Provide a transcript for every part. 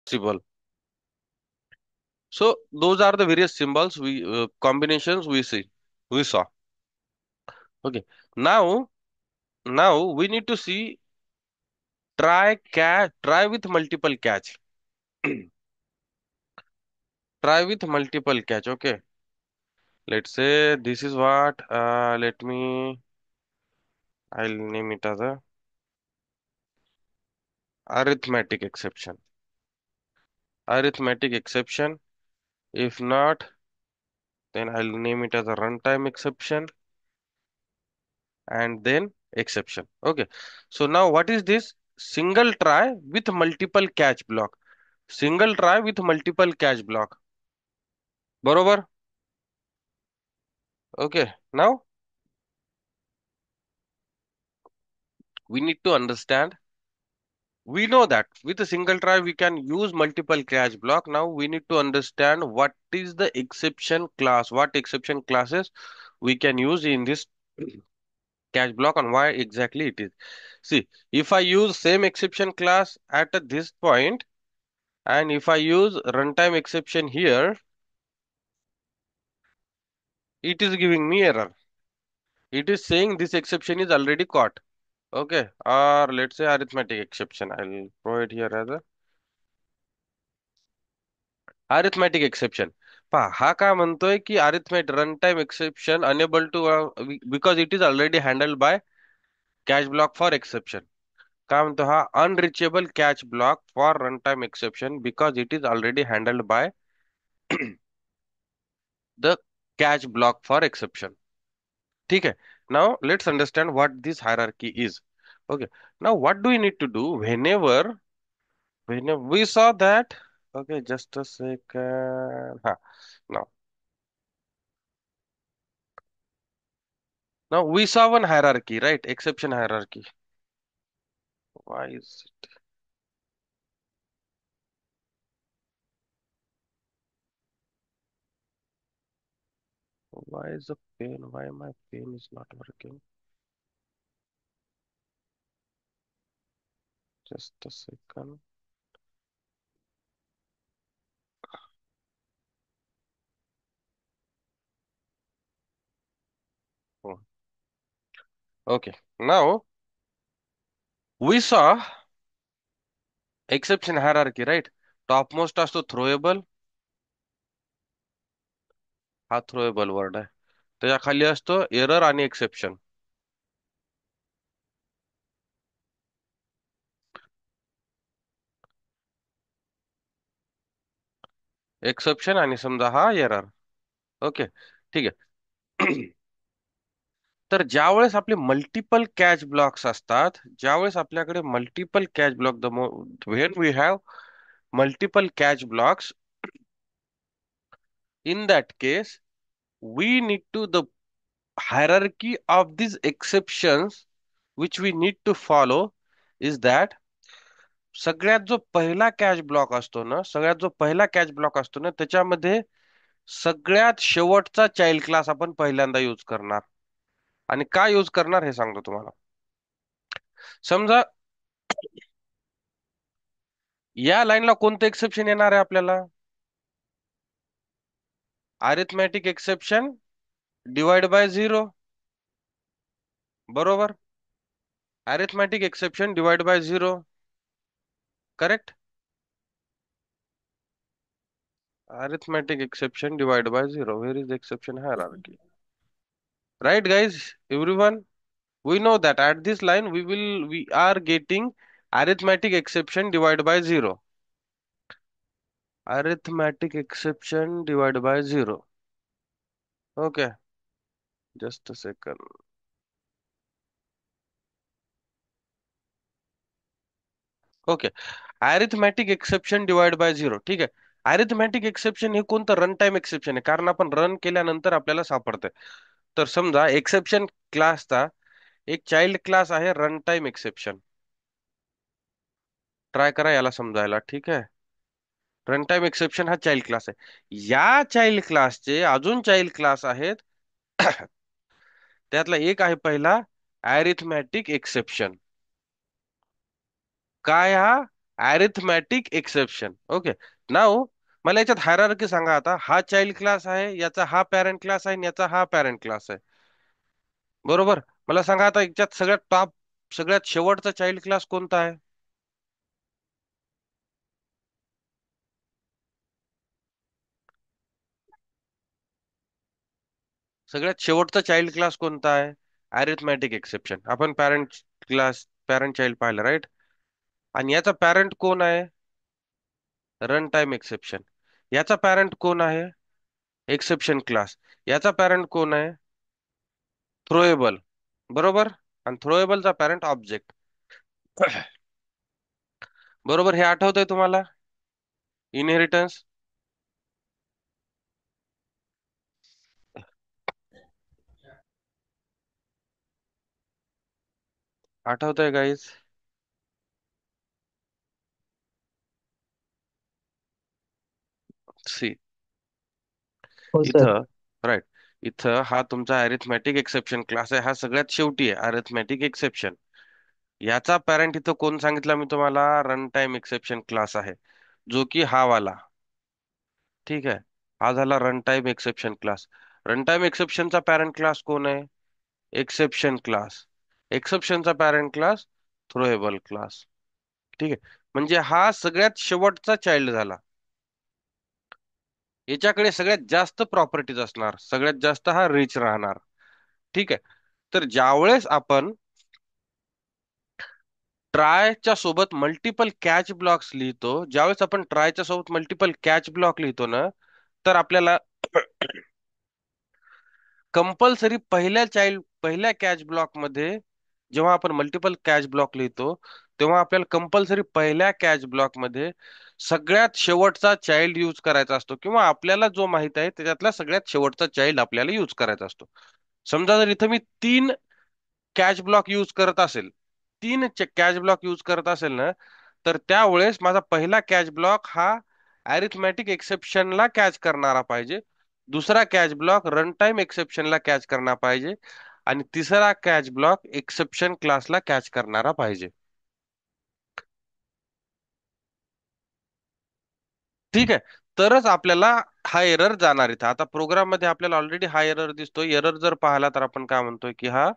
symbol. So those are the various symbols we combinations we saw. Okay. Now we need to see try with multiple catch. Try with multiple catch. Okay. Let's say this is what let me I'll name it as a arithmetic exception. Arithmetic exception. If not, then I'll name it as a runtime exception and then exception. Okay. So now what is this? Single try with multiple catch block. Single try with multiple catch block. बरोबर? Okay. Now we need to understand. We know that with a single try we can use multiple catch block. Now we need to understand what is the exception class, what exception classes we can use in this catch block and why exactly it is. See, if I use same exception class at this point and if I use runtime exception here, it is giving me error. It is saying this exception is already caught. Okay, or let's say arithmetic exception. I'll provide here as a arithmetic exception. पहा हा काय म्हणतोय की arithmetic runtime exception unable to because it is already handled by catch block for exception. काय म्हणतो हा unreachable catch block for runtime exception because it is already handled by the catch block for exception. ठीक है. Now let's understand what this hierarchy is. Okay. Now what do we need to do whenever we saw that? Okay, just a second. Now now we saw one hierarchy, right? Exception hierarchy. Why is it? Why is the pen? Why my pen is not working? Just a second. Oh, okay. Now we saw exception hierarchy, right? Topmost असतो throwable. हा throwable word आहे. त्याच्या खाली असतो error आणि exception. Exception आणि समजा हा एरर. ओके, ठीक आहे. तर ज्यावेळेस आपले मल्टिपल कॅच ब्लॉक्स असतात, ज्यावेळेस आपल्याकडे multiple catch block when we have multiple catch blocks, in that case we need to the hierarchy of these exceptions which we need to follow is that सगळ्यात जो पहिला कॅच ब्लॉक असतो ना, सगळ्यात जो पहिला कॅच ब्लॉक असतो ना, त्याच्यामध्ये सगळ्यात शेवटचा चाइल्ड क्लास आपण पहिल्यांदा यूज करणार. आणि का यूज करणार हे सांगतो तुम्हाला. समजा या लाईनला कोणतं एक्सेप्शन येणार आहे आपल्याला? Arithmetic exception divide by zero. बरोबर. Arithmetic exception divide by zero. Correct. Arithmetic exception divide by zero. Where is exception hierarchy? Right, guys? Everyone, we know that at this line we are getting arithmetic exception divided by zero. Arithmetic exception divided by zero. Okay, just a second. Okay, arithmetic exception divide by zero. ठीक आहे. Arithmetic exception हे कोणतं run time exception आहे, कारण आपण run केल्यानंतर आपल्याला सापडतंय. तर समजा एक्सेप्शन क्लासचा एक चाइल्ड क्लास आहे रन टाइम एक्सेप्शन. ट्राय करा याला समजायला. ठीक आहे. रन टाइम एक्सेप्शन हा चाइल्ड क्लास आहे. या चाइल्ड क्लासचे अजून चाइल्ड क्लास आहेत. त्यातला एक आहे पहिला अरिथमॅटिक एक्सेप्शन. काय हा? Arithmetic exception. ओके. नाव मला याच्यात हायरार्की सांगा आता. हा चाइल्ड क्लास आहे, याचा हा पॅरेंट क्लास आहे आणि याचा हा पॅरेंट क्लास आहे. बरोबर. मला सांगा आता याच्यात सगळ्यात टॉप, सगळ्यात शेवटचा चाइल्ड क्लास कोणता आहे? सगळ्यात शेवटचा चाइल्ड क्लास कोणता आहे? Arithmetic exception. आपण पॅरेंट क्लास, पॅरेंट चाइल्ड पाहिलं, राईट? आणि याचा पॅरेंट कोण आहे? Run time exception. याचा पॅरेंट कोण आहे? Exception class. याचा पॅरेंट कोण आहे? थ्रोएबल. बरोबर. आणि थ्रोएबलचा पॅरेंट ऑब्जेक्ट. बरोबर. हे आठवतंय तुम्हाला? इनहेरिटन्स. आठवतंय गाईज? सी. हो सर. इथं, राईट, इथं हा तुमचा अरिथमॅटिक एक्सेप्शन क्लास आहे. हा सगळ्यात शेवटी आहे अरिथमॅटिक एक्सेप्शन. याचा पॅरेंट इथं कोण सांगितलं मी तुम्हाला? रन टाइम एक्सेप्शन क्लास आहे, जो की हा वाला. ठीक आहे. हा झाला run time exception class. Run time एक्सेप्शनचा पॅरेंट क्लास कोण आहे? Exception class. एक्सेप्शनचा पॅरेंट क्लास थ्रोएबल क्लास. ठीक आहे. म्हणजे हा सगळ्यात शेवटचा चाइल्ड झाला. याच्याकडे सगळ्यात जास्त प्रॉपर्टीज असणार, सगळ्यात जास्त हा रिच राहणार. ठीक आहे. तर ज्यावेळेस आपण ट्रायच्या सोबत मल्टिपल कॅच ब्लॉक्स लिहितो, ज्यावेळेस आपण ट्रायच्या सोबत मल्टिपल कॅच ब्लॉक लिहितो ना, तर आपल्याला कंपल्सरी पहिल्या कॅच ब्लॉक मध्ये, जेव्हा आपण मल्टिपल कॅच ब्लॉक लिहितो, तेव्हा आपल्याला कंपल्सरी पहिल्या कॅच ब्लॉक मध्ये सगळ्यात शेवटचा चाइल्ड यूज करायचा असतो, किंवा आपल्याला जो माहित आहे त्याच्यातला सगळ्यात शेवटचा चाइल्ड आपल्याला यूज करायचा असतो. समजा जर इथं मी तीन कॅच ब्लॉक यूज करत असेल, तीन कॅच ब्लॉक यूज करत असेल ना, तर त्यावेळेस माझा पहिला कॅच ब्लॉक हा अरिथमॅटिक एक्सेप्शनला कॅच करणारा पाहिजे, दुसरा कॅच ब्लॉक रन टाइम एक्सेप्शनला कॅच करणार पाहिजे, आणि तिसरा कॅच ब्लॉक एक्सेप्शन क्लासला कॅच करणारा पाहिजे. ठीक आहे. तरच आपल्याला हा एरर जाणार इथं. आता प्रोग्राम मध्ये आपल्याला ऑलरेडी हा एरर दिसतोय. एरर जर पाहिला तर आपण काय म्हणतोय की हा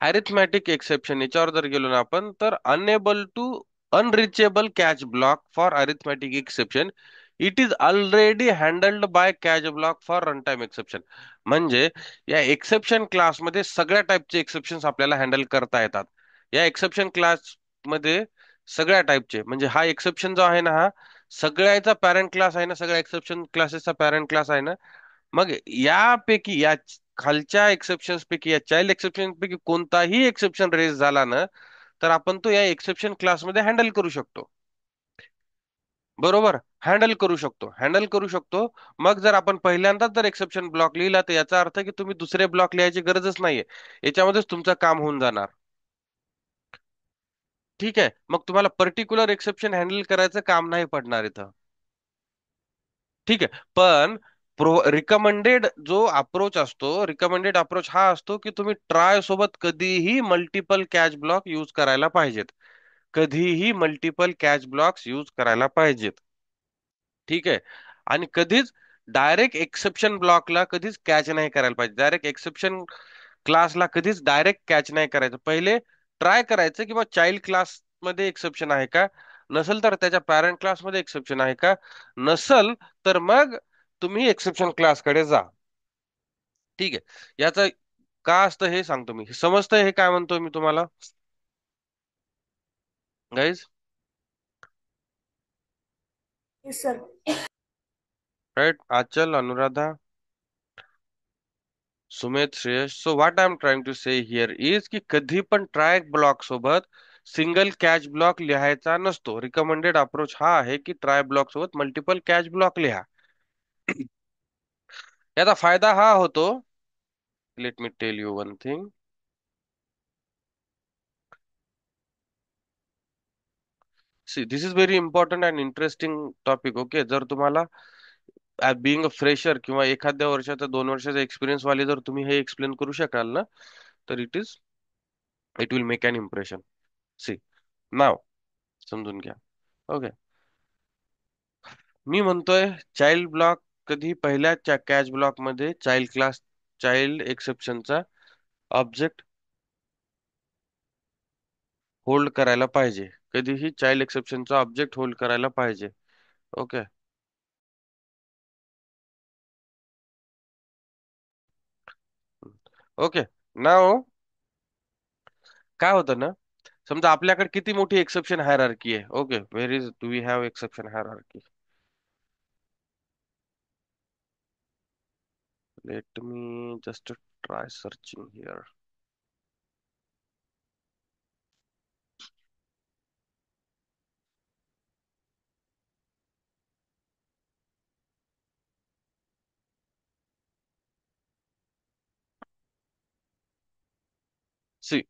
अरिथमॅटिक एक्सेप्शन, याच्यावर जर गेलो ना आपण, तर unable to unreachable catch block for arithmetic exception, it is already handled by catch block for run time exception. म्हणजे या एक्सेप्शन क्लासमध्ये सगळ्या टाईपचे एक्सेप्शन्स आपल्याला हँडल करता येतात. या एक्सेप्शन क्लास मध्ये सगळ्या टाईपचे, म्हणजे हा एक्सेप्शन जो आहे ना, हा सगळ्याचा पॅरेंट क्लास आहे ना, सगळ्या एक्सेप्शन क्लासेसचा पॅरेंट क्लास आहे ना. मग यापैकी, या खालच्या एक्सेप्शन्स पैकी, या चाइल्ड एक्सेप्शन पैकी कोणताही एक्सेप्शन रेज झाला ना, तर आपण तो या एक्सेप्शन क्लासमध्ये हँडल करू शकतो. बरोबर. हँडल करू शकतो. मग जर आपण पहिल्यांदाच जर एक्सेप्शन ब्लॉक लिहिला, तर याचा अर्थ की तुम्ही दुसरे ब्लॉक लिहायची गरजच नाहीये, याच्यामध्येच तुमचं काम होऊन जाणार. ठीक आहे. मग तुम्हाला पर्टिक्युलर एक्सेप्शन हँडल करायचं काम नाही पडणार इथं. ठीक आहे. पण रिकमेंडेड जो अप्रोच असतो, रिकमेंडेड अप्रोच हा असतो की तुम्ही ट्राय सोबत कधीही मल्टिपल कॅच ब्लॉक यूज करायला पाहिजेत. कधीही मल्टिपल कॅच ब्लॉक्स यूज करायला पाहिजेत. ठीक आहे. आणि कधीच डायरेक्ट एक्सेप्शन ब्लॉकला कधीच कॅच नाही करायला पाहिजे. डायरेक्ट एक्सेप्शन क्लासला कधीच डायरेक्ट कॅच नाही करायचं. पहिले ट्राय करायचं की बा चाइल्ड क्लास मध्ये एक्सेप्शन आहे का, नसेल तर त्याच्या पॅरेंट क्लासमध्ये एक्सेप्शन आहे का, नसल तर मग तुम्ही एक्सेप्शन क्लासकडे जा. ठीक आहे. याचं का असतं हे सांगतो मी. समजतंय हे काय म्हणतोय मी तुम्हाला, guys? Yes sir. Right? Aanchal, Anuradha, Sumit, Shreyas. So what I am trying to say here is की कधी पण ट्राय ब्लॉक सोबत सिंगल कॅच ब्लॉक लिहायचा नसतो. रिकमेंडेड अप्रोच हा आहे की ट्राय ब्लॉक सोबत मल्टिपल कॅच ब्लॉक लिहा. याचा फायदा हा होतो, let me tell you one thing. See, this is very important and interesting topic. Okay. जर तुम्हाला बिंग अ फ्रेशर किंवा एखाद्या वर्षाचा, 2 वर्षाचा एक्सपिरियन्स वाले जर तुम्ही हे एक्सप्लेन करू शकाल ना, तर it will make an impression. See, नाव समजून घ्या. ओके. मी म्हणतोय चाइल्ड ब्लॉक कधी पहिल्या कॅच ब्लॉक मध्ये चाइल्ड क्लास चाइल्ड एक्सेप्शनचा ऑब्जेक्ट होल्ड करायला पाहिजे. कधीही चाइल्ड एक्सेप्शनचा ऑब्जेक्ट होल्ड करायला पाहिजे. ओके. ओके. नाव काय होतं ना, समजा आपल्याकडे किती मोठी एक्सेप्शन हायरार्की आहे. Okay, where is do we have exception hierarchy? Let me just try searching here. See,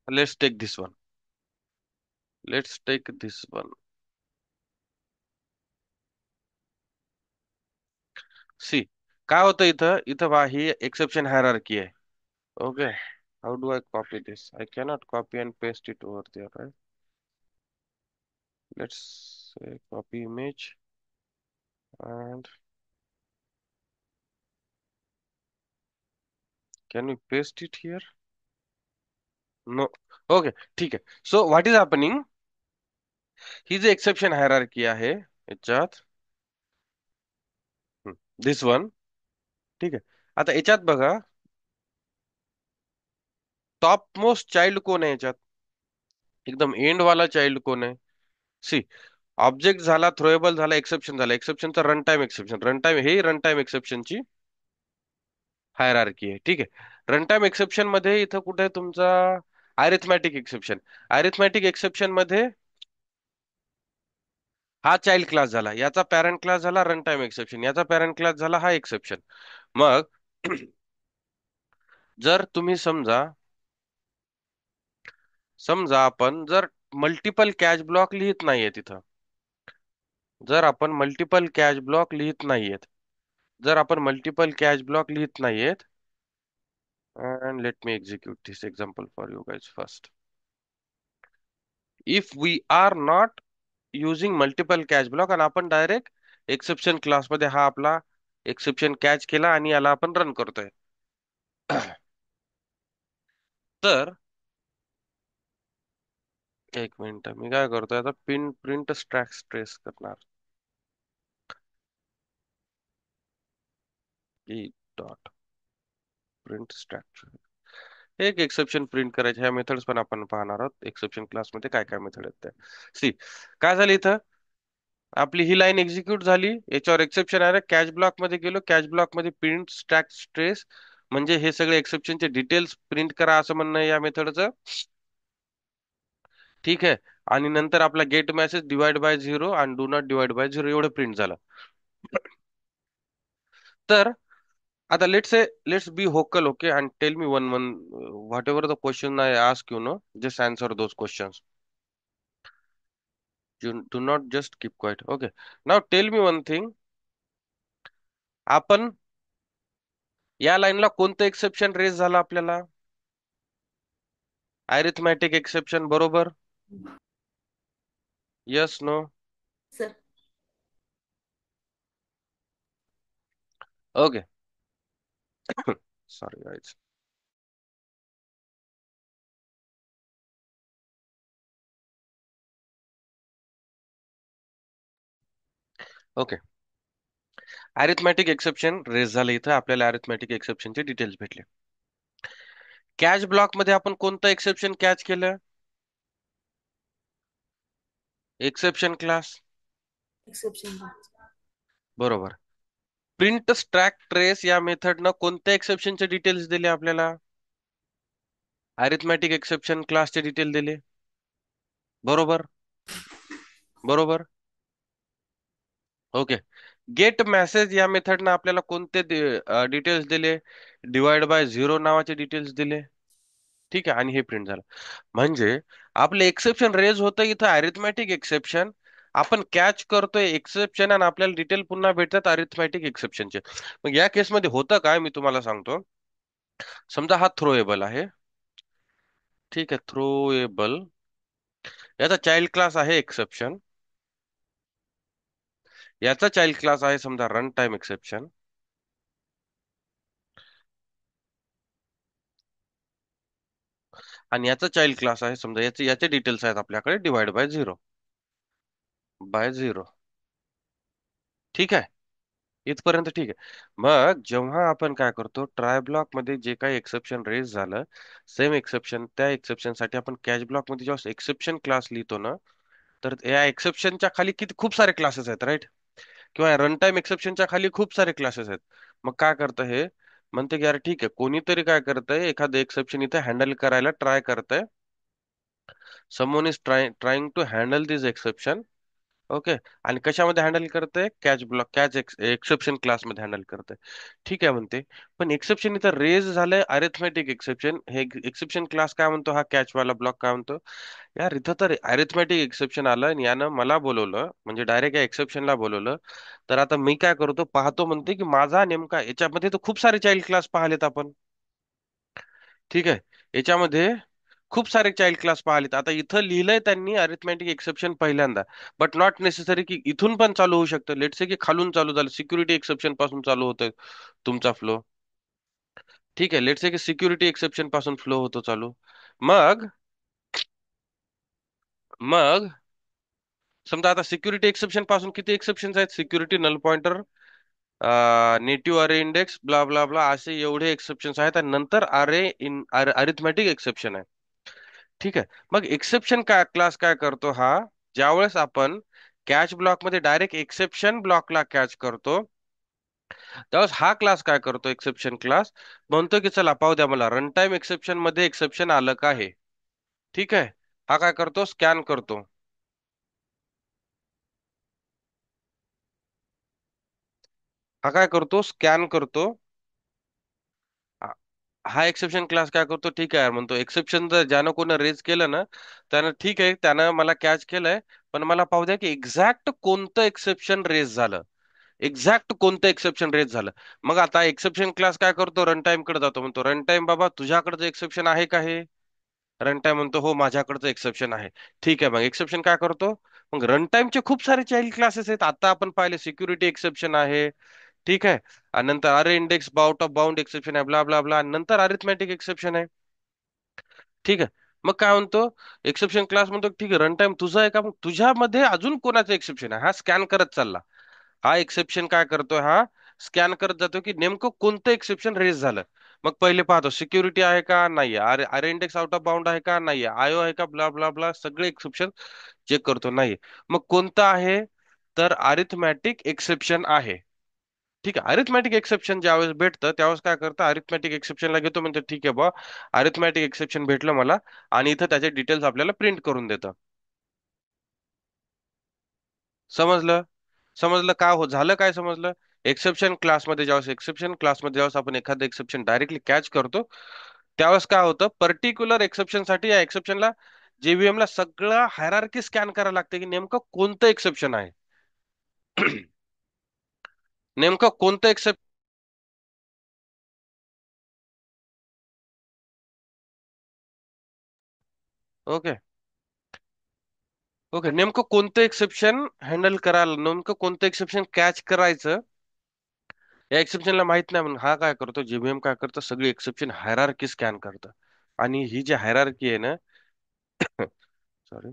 let's take this one. Let's take this one. See, काय होतं इथं इथं बा ही एक्सेप्शन हायरार्की आहे. Okay. How do I copy this? I cannot copy and paste it over there, right? Let's say copy image and can we paste it here? No. Okay, ठीक आहे. So what is happening? ही जी exception hierarchy आहे याच्यात, दिस one, ठीक आहे. आता याच्यात बघा, टॉप मोस्ट चाइल्ड कोण आहे याच्यात? एकदम एंड वाला चाइल्ड कोण आहे? सी, ऑब्जेक्ट झाला, थ्रोएबल झाला, एक्सेप्शन झाला. एक्सेप्शनचा run time exception, run time हे रन टाइम एक्सेप्शनची हायरार्की आहे. ठीक आहे. रन टाइम एक्सेप्शन मध्ये इथं कुठे आहे तुमचा अरिथमॅटिक एक्सेप्शन? अरिथमॅटिक एक्सेप्शन मध्ये हा चाइल्ड क्लास झाला, याचा पॅरेंट क्लास झाला रन टाइम एक्सेप्शन, याचा पॅरेंट क्लास झाला हा एक्सेप्शन. मग जर तुम्ही समजा समजा आपण जर मल्टिपल कॅच ब्लॉक लिहित नाहीये तिथं, जर आपण मल्टिपल कॅच ब्लॉक लिहित नाहीयेत, जर आपण मल्टिपल कॅच ब्लॉक लिहित नाहीयेत, and let me execute this example for you guys first. If we are not using multiple catch block आणि आपण डायरेक्ट एक्सेप्शन क्लास मध्ये हा आपला एक्सेप्शन कॅच केला आणि याला आपण रन करतोय, तर एक मिनिट मी काय करतोय आता, प्रिंट स्टॅक ट्रेस करणार. ई डॉट प्रिंट स्टॅक, एक एक्सेप्शन प्रिंट करायचे. ह्या मेथड्स पण आपण पाहणार आहोत एक्सेप्शन क्लास मध्ये काय काय मेथड आहेत त्या. सी, काय झालं इथं, आपली ही लाईन एक्झिक्यूट झाली, याच्यावर एक्सेप्शन आहे, कॅच ब्लॉक मध्ये गेलो, कॅच ब्लॉक मध्ये प्रिंट स्टॅक ट्रेस म्हणजे हे सगळे एक्सेप्शनचे डिटेल्स प्रिंट करा असं म्हणणं आहे या मेथडचं. ठीक आहे. आणि नंतर आपला get message divide by zero आणि do not divide by zero एवढं प्रिंट झालं. तर आता let's be vocal, okay, and tell me one whatever the question I ask, just answer those questions. You do not just keep quiet. Okay. Now tell me one thing. आपण या लाईनला कोणतं exception raise झालं आपल्याला? Arithmetic exception, बरोबर? Yes, no? Sir. Okay. Sorry guys. Okay. Arithmetic exception raise झालं, इथं आपल्याला अरिथमॅटिक एक्सेप्शनचे डिटेल्स भेटले. कॅच ब्लॉक मध्ये आपण कोणतं एक्सेप्शन कॅच केलं? Exception class, exception. बरोबर. प्रिंट स्टॅक ट्रेस या मेथडनं कोणत्या एक्सेप्शनचे डिटेल्स दिले आपल्याला? अरिथमॅटिक एक्सेप्शन क्लासचे डिटेल दिले, बरोबर? बरोबर. ओके. गेट मेसेज या मेथडनं आपल्याला कोणते डिटेल्स दिले? डिवाइड बाय झिरो नावाचे डिटेल्स दिले. ठीक आहे. आणि हे प्रिंट झालं. म्हणजे आपलं एक्सेप्शन रेज होतं इथं अरिथमॅटिक एक्सेप्शन, आपण कॅच करतोय एक्सेप्शन आणि आपल्याला डिटेल पुन्हा भेटतात अरिथमॅटिक एक्सेप्शनचे. मग या केसमध्ये होतं काय मी तुम्हाला सांगतो. समजा हा थ्रोएबल आहे. ठीक आहे, थ्रोएबल. याचा चाइल्ड क्लास आहे एक्सेप्शन. याचा चाइल्ड क्लास आहे समजा रन टाइम एक्सेप्शन. आणि याचा चाइल्ड क्लास आहे समजा, याचे याचे डिटेल्स आहेत आपल्याकडे divide by zero. By zero. ठीक आहे. इथपर्यंत ठीक आहे. मग जेव्हा आपण काय करतो, ट्राय ब्लॉक मध्ये जे काही एक्सेप्शन रेज झालं, सेम एक्सेप्शन त्या एक्सेप्शन साठी आपण कॅच ब्लॉक मध्ये जेव्हा एक्सेप्शन क्लास लिहितो ना, तर या एक्सेप्शनच्या खाली किती खूप सारे क्लासेस आहेत, राईट? किंवा रन टाइम एक्सेप्शनच्या खाली खूप सारे क्लासेस आहेत. मग काय करतं हे, म्हणते की यार ठीक आहे, कोणीतरी काय करतंय, एखादं एक्सेप्शन इथे हँडल करायला ट्राय करतंय. Someone is trying to handle this exception. Okay. आणि कशामध्ये हँडल करते, कॅच ब्लॉक कॅच एक्सेप्शन क्लासमध्ये हँडल करते. ठीक आहे म्हणते. पण एक्सेप्शन इथं रेज झालंय अरिथमेटिक एक्सेप्शन. हे एक्सेप्शन क्लास काय म्हणतो, हा कॅच वाला ब्लॉक काय म्हणतो, यार इथं तर अरिथमेटिक एक्सेप्शन आलं आणि यानं मला बोलवलं, म्हणजे डायरेक्ट या एक्सेप्शनला बोलवलं. तर आता मी काय करतो, पाहतो, म्हणते की माझा नेमका याच्यामध्ये तर खूप सारे चाइल्ड क्लास पाहिलेत आपण. ठीक आहे. याच्यामध्ये खूप सारे चाइल्ड क्लास पाहिलेत. आता इथं लिहिलंय त्यांनी अरिथमॅटिक एक्सेप्शन पहिल्यांदा, बट नॉट नेसेसरी की इथून पण चालू होऊ शकतं. लेट्स से की खालून चालू झालं, सिक्युरिटी एक्सेप्शन पासून चालू होतोय तुमचा फ्लो. ठीक आहे, लेट्स से की सिक्युरिटी एक्सेप्शन पासून फ्लो होतो चालू. मग मग समजा आता सिक्युरिटी एक्सेप्शन पासून किती एक्सेप्शन आहेत, सिक्युरिटी नल पॉइंटर, नेटिव्ह अरे इंडेक्स, ब्ला ब्ला ब्ला, असे एवढे एक्सेप्शन आहेत. आणि नंतर अरे इन अरिथमॅटिक एक्सेप्शन आहे. ठीक आहे. मग एक्सेप्शन काय क्लास काय करतो हा, ज्यावेळेस आपण कॅच ब्लॉक मध्ये डायरेक्ट एक्सेप्शन ब्लॉकला कॅच करतो, त्यावेळेस हा क्लास काय करतो, एक्सेप्शन क्लास म्हणतो की चला पाहू द्या मला रन टाइम एक्सेप्शन मध्ये एक्सेप्शन आलं का हे. ठीक आहे. हा काय करतो, स्कॅन करतो. हा काय करतो, स्कॅन करतो. हा हा एक्सेप्शन क्लास काय करतो, ठीक आहे यार म्हणतो, एक्सेप्शन जर ज्यानं कोणं रेज केलं ना, त्यानं ठीक आहे, त्यानं मला कॅच केलंय, पण मला पाहू द्या की एक्झॅक्ट कोणतं एक्सेप्शन रेज झालं. एक्झॅक्ट कोणतं एक्सेप्शन रेज झालं. मग आता एक्सेप्शन क्लास काय करतो, रन टाइम कडे जातो, म्हणतो रन टाइम बाबा तुझ्याकडचं एक्सेप्शन आहे का हे. रन टाइम म्हणतो हो माझ्याकडचं एक्सेप्शन आहे. ठीक आहे. मग एक्सेप्शन काय करतो, मग रन टाइमचे खूप सारे चाइल्ड क्लासेस आहेत. आता आपण पाहिले सिक्युरिटी एक्सेप्शन आहे. ठीक आहे. आणि नंतर अरे index out of bound exception आहे, ब्ला ब्ला ब्ला, आणि नंतर अरिथमॅटिक एक्सेप्शन आहे. ठीक आहे. मग काय म्हणतो, एक्सेप्शन क्लास म्हणतो ठीक आहे, रन टाइम तुझा आहे का, मग तुझ्यामध्ये अजून कोणाचं एक्सेप्शन आहे, हा स्कॅन करत चालला. हा एक्सेप्शन काय करतोय, हा स्कॅन करत जातो की नेमकं कोणतं एक्सेप्शन रेज झालं. मग पहिले पाहतो सिक्युरिटी आहे का नाहीये, अरे अरे इंडेक्स आउट ऑफ बाउंड आहे का नाहीये, आयओ आहे का, ब्ला ब्ला ब्ला, सगळे एक्सेप्शन चेक करतो, नाहीये. मग कोणतं आहे, तर अरिथमॅटिक एक्सेप्शन आहे. ठीक आहे. अरिथमॅटिक एक्सेप्शन ज्यावेळेस भेटतं त्यावेळेस काय करतं, अरिथमॅटिक एक्सेप्शनला घेतो, म्हणजे ठीक आहे बा, अरिथमॅटिक एक्सेप्शन भेटलं मला, आणि इथं त्याचे डिटेल्स आपल्याला प्रिंट करून देतं. समजलं? समजलं का हो झालं, काय समजलं? एक्सेप्शन क्लासमध्ये ज्यावेळेस आपण एखादं एक्सेप्शन डायरेक्टली कॅच करतो, त्यावेळेस काय होतं, पर्टिक्युलर एक्सेप्शन साठी या एक्सेप्शनला जेव्हीएम ला सगळं हायरार्की स्कॅन करायला लागते की नेमकं कोणतं एक्सेप्शन आहे. नेमकं कोणतं एक्सेप्शन. ओके. ओके. नेमकं कोणतं एक्सेप्शन हँडल करायला, नेमकं कोणतं एक्सेप्शन कॅच करायचं, या एक्सेप्शनला माहित नाही, म्हणून हा काय करतो, जेव्हीएम काय करतो, सगळी एक्सेप्शन हायरार्की स्कॅन करतं. आणि ही जी हायरार्की आहे ना, सॉरी,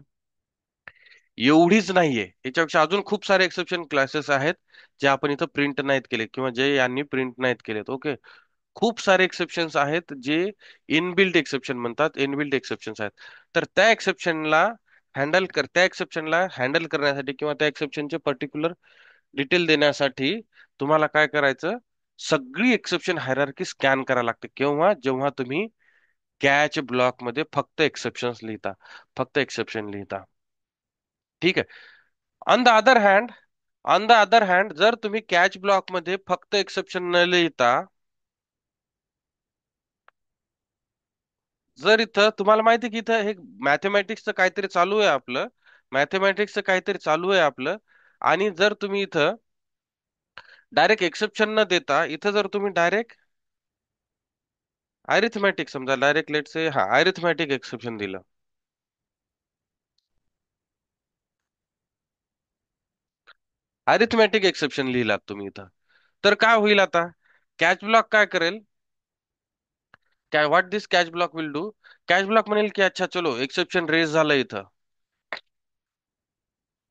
एवढीच नाहीये, याच्यापेक्षा अजून खूप सारे एक्सेप्शन क्लासेस आहेत जे आपण इथं प्रिंट नाहीत केले, किंवा जे यांनी प्रिंट नाहीत केलेत. ओके. खूप सारे एक्सेप्शन्स आहेत जे इनबिल्ट एक्सेप्शन म्हणतात, इनबिल्ट एक्सेप्शन्स आहेत. तर त्या एक्सेप्शनला हँडल करण्यासाठी किंवा त्या एक्सेप्शनचे पर्टिक्युलर डिटेल देण्यासाठी तुम्हाला काय करायचं, सगळी एक्सेप्शन हायरार्की स्कॅन करायला लागते. केव्हा, जेव्हा तुम्ही कॅच ब्लॉक मध्ये फक्त एक्सेप्शन्स लिहिता, फक्त एक्सेप्शन लिहिता. ठीक आहे. On the other hand on the other hand जर तुम्ही कॅच ब्लॉक मध्ये फक्त एक्सेप्शन न लिहिता, जर इथं तुम्हाला माहिती आहे की इथं हे मॅथमॅटिक्सचं काहीतरी चालू आहे आपलं, मॅथमॅटिक्सचं काहीतरी चालू आहे आपलं, आणि जर तुम्ही इथं डायरेक्ट एक्सेप्शन न देता, इथं जर तुम्ही डायरेक्ट अरिथमॅटिक समजा डायरेक्ट लेट से हा अरिथमॅटिक एक्सेप्शन दिलं. अरिथमॅटिक एक्सेप्शन लिहिलात तुम्ही इथं. तर काय होईल आता? कॅच ब्लॉक काय करेल? काय what this catch block will do? Catch block म्हणेल की अच्छा चलो एक्सेप्शन रेज झालं इथं.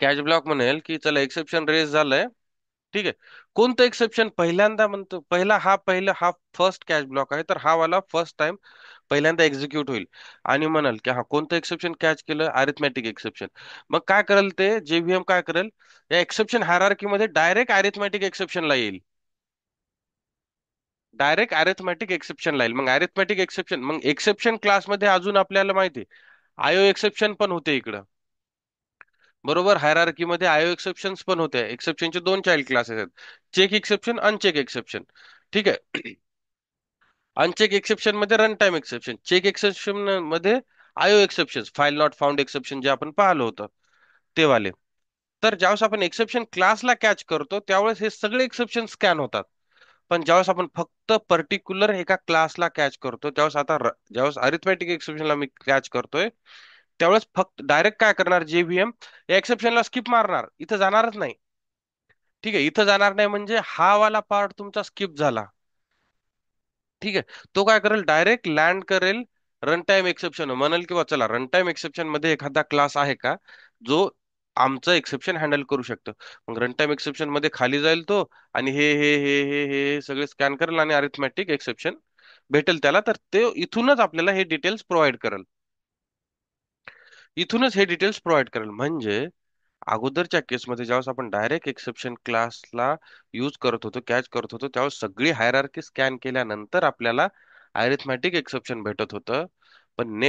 कॅच ब्लॉक म्हणेल की चला एक्सेप्शन रेज झालंय. ठीक आहे. कोणतं एक्सेप्शन पहिल्यांदा म्हणतो? पहिला हा फर्स्ट कॅच ब्लॉक आहे, तर हा वाला फर्स्ट टाइम पहिल्यांदा एक्झिक्यूट होईल. आणि म्हणाल की हा कोणतं एक्सेप्शन कॅच केलं? Arithmetic exception. मग काय करेल ते जेव्हीएम काय करेल? या एक्सेप्शन हायरार्की मध्ये डायरेक्ट अरिथमॅटिक एक्सेप्शनला येईल. डायरेक्ट अरिथमॅटिक एक्सेप्शनला येईल. मग अरिथमॅटिक एक्सेप्शन, मग एक्सेप्शन क्लासमध्ये अजून आपल्याला माहिती आहे आयओ एक्सेप्शन पण होते इकडं. बरोबर, हायरार्की मध्ये आयओ एक्सेप्शन्स पण होते. एक्सेप्शनचे दोन चाइल्ड क्लासेस आहेत, चेक एक्सेप्शन, अनचेक एक्सेप्शन. ठीक आहे. अनचेक एक्सेप्शन मध्ये run time exception, check exception मध्ये IO exception, file not found exception जे आपण पाहिलं होतं ते वाले. तर ज्यावेळेस आपण एक्सेप्शन क्लासला कॅच करतो त्यावेळेस हे सगळे एक्सेप्शन स्कॅन होतात. पण ज्यावेळेस आपण फक्त पर्टिक्युलर एका क्लासला कॅच करतो त्यावेळेस ज्यावेळेस अरिथमॅटिक एक्सेप्शनला मी कॅच करतोय त्यावेळेस फक्त डायरेक्ट काय करणार जेव्हीएम या एक्सेप्शनला स्किप मारणार, इथं जाणारच नाही. ठीक आहे, इथं जाणार नाही म्हणजे हा वाला पार्ट तुमचा स्किप झाला. ठीक आहे. तो काय करेल? डायरेक्ट लँड करेल रन टाइम एक्सेप्शन, म्हणेल की बा चला रन टाइम एक्सेप्शन मध्ये एखादा क्लास आहे का जो आमचं एक्सेप्शन हँडल करू शकतो. मग रन टाइम एक्सेप्शन मध्ये खाली जाईल तो आणि हे सगळे स्कॅन करेल आणि अरिथमॅटिक एक्सेप्शन भेटेल त्याला. तर ते इथूनच आपल्याला हे डिटेल्स प्रोव्हाइड करेल. इथूनच हे डिटेल्स प्रोव्हाइड करेल. म्हणजे अगोदरच्या केसमध्ये ज्यावेळेस आपण डायरेक्ट एक्सेप्शन क्लासला यूज करत होतो, कॅच करत होतो, त्यावेळेस सगळी हायरार्की स्कॅन केल्यानंतर आपल्याला अरिथमॅटिक एक्सेप्शन भेटत होतं. पण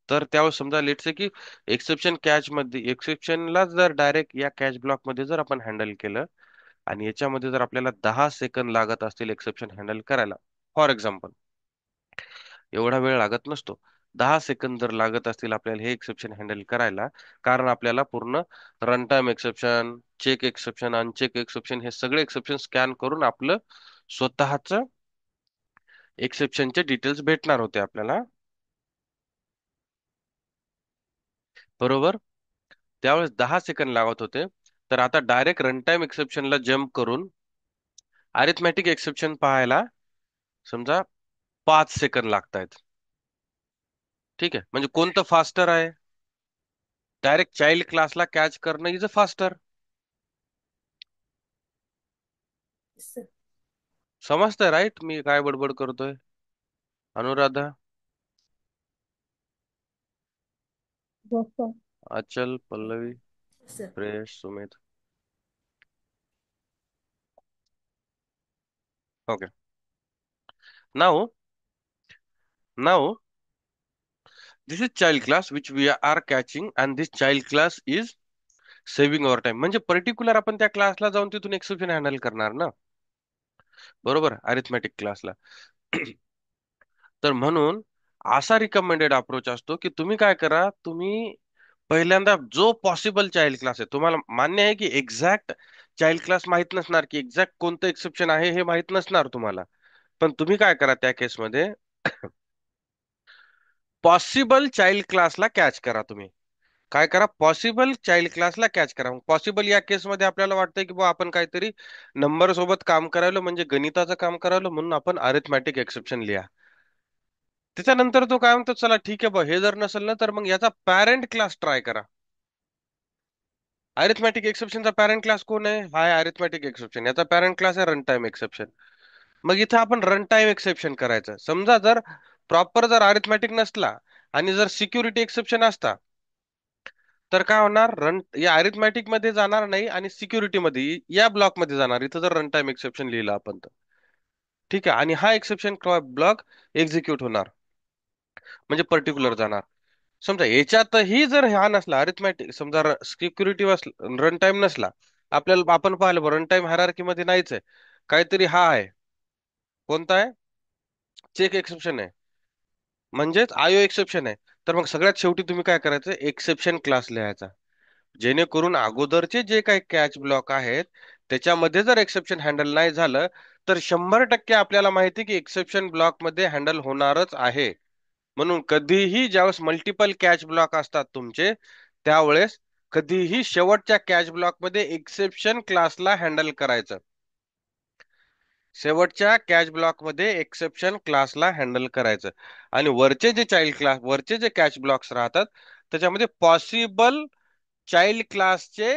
तर त्यावेळेस समजा लेट्स की एक्सेप्शन कॅच मध्ये एक्सेप्शनला जर डायरेक्ट या कॅच ब्लॉक मध्ये जर आपण हँडल केलं आणि याच्यामध्ये जर आपल्याला 10 सेकंद लागत असतील एक्सेप्शन हँडल करायला, फॉर एक्झाम्पल, एवढा वेळ लागत नसतो. 10 सेकंद जर लागत असतील आपल्याला हे एक्सेप्शन हँडल करायला, कारण आपल्याला पूर्ण run time exception, check exception, uncheck exception हे सगळे एक्सेप्शन स्कॅन करून आपलं स्वतःच एक्सेप्शनचे डिटेल्स भेटणार होते आपल्याला. बरोबर. त्यावेळेस 10 सेकंद लागत होते. तर आता डायरेक्ट रन टाइम एक्सेप्शनला जम्प करून अरिथमॅटिक एक्सेप्शन पाहायला समजा 5 सेकंद लागतायत. ठीक आहे. म्हणजे कोणतं फास्टर आहे? डायरेक्ट चाइल्ड क्लासला कॅच करणं इज अ फास्टर. सर. समजतंय राईट मी काय बडबड करतोय? Anuradha, Yes, sir. Achal, Pallavi, sir. Paresh, Sumit. Okay. Now, now this is child class which we are catching and this child class is saving our time. म्हणजे particular आपण त्या क्लासला जाऊन तिथून एक्सेप्शन हँडल करणार ना. बरोबर, अरिथमॅटिक क्लासला. तर म्हणून असा रिकमेंडेड अप्रोच असतो की तुम्ही काय करा, तुम्ही पहिल्यांदा जो पॉसिबल चाइल्ड क्लास आहे, तुम्हाला मान्य आहे की एक्झॅक्ट चाइल्ड क्लास माहित नसणार, की एक्झॅक्ट कोणतं एक्सेप्शन आहे हे माहित नसणार तुम्हाला. पण तुम्ही काय करा त्या केसमध्ये पॉसिबल चाइल्ड क्लासला कॅच करा. तुम्ही काय करा? पॉसिबल चाइल्ड क्लासला कॅच करा. पॉसिबल या केसमध्ये आपल्याला वाटतंय की बुवा आपण काहीतरी नंबर सोबत काम करायलो, म्हणजे गणिताचं काम करायलो, म्हणून आपण अरिथमॅटिक एक्सेप्शन लिहा. त्याच्यानंतर तो काय म्हणतो, चला ठीक आहे बा, हे जर नसेल ना तर मग याचा पॅरेंट क्लास ट्राय करा. अरिथमॅटिक एक्सेप्शनचा पॅरेंट क्लास कोण आहे? हा आहे अरिथमॅटिक एक्सेप्शन. याचा पॅरेंट क्लास आहे रन टाइम एक्सेप्शन. मग इथं आपण रन टाइम एक्सेप्शन करायचं. समजा जर प्रॉपर जर अरिथमॅटिक नसला आणि जर सिक्युरिटी एक्सेप्शन असता तर काय होणार? या अरिथमॅटिक मध्ये जाणार नाही आणि सिक्युरिटी मध्ये या ब्लॉक मध्ये जाणार, इथं जर रन टाइम एक्सेप्शन लिहिलं आपण तर. ठीक आहे. आणि हा एक्सेप्शन ब्लॉक एक्झिक्यूट होणार, म्हणजे पर्टिक्युलर जाणार. समजा याच्यातही जर हा नसला अरिथमॅटिक, समजा सिक्युरिटी रन टाइम नसला, आपल्याला आपण पाहिलं रन टाइम हायरार्की मध्ये नाहीच आहे, काहीतरी हा आहे. कोणता आहे? चेक एक्सेप्शन आहे, म्हणजेच आयओ एक्सेप्शन आहे. तर मग सगळ्यात शेवटी तुम्ही काय करायचं? एक्सेप्शन क्लास लिहायचा, जेणेकरून अगोदरचे जे काही कॅच ब्लॉक आहेत त्याच्यामध्ये जर एक्सेप्शन हँडल नाही झालं तर 100% आपल्याला माहिती आहे की एक्सेप्शन ब्लॉक मध्ये हँडल होणारच आहे. म्हणून कधीही ज्यावेळेस मल्टिपल कॅच ब्लॉक असतात तुमचे, त्यावेळेस कधीही शेवटच्या कॅच ब्लॉक मध्ये एक्सेप्शन क्लासला हँडल करायचं. शेवटच्या कॅच ब्लॉक मध्ये एक्सेप्शन क्लासला हँडल करायचं. आणि वरचे जे चाइल्ड क्लास, वरचे जे कॅच ब्लॉक्स राहतात, त्याच्यामध्ये पॉसिबल चाइल्ड क्लासचे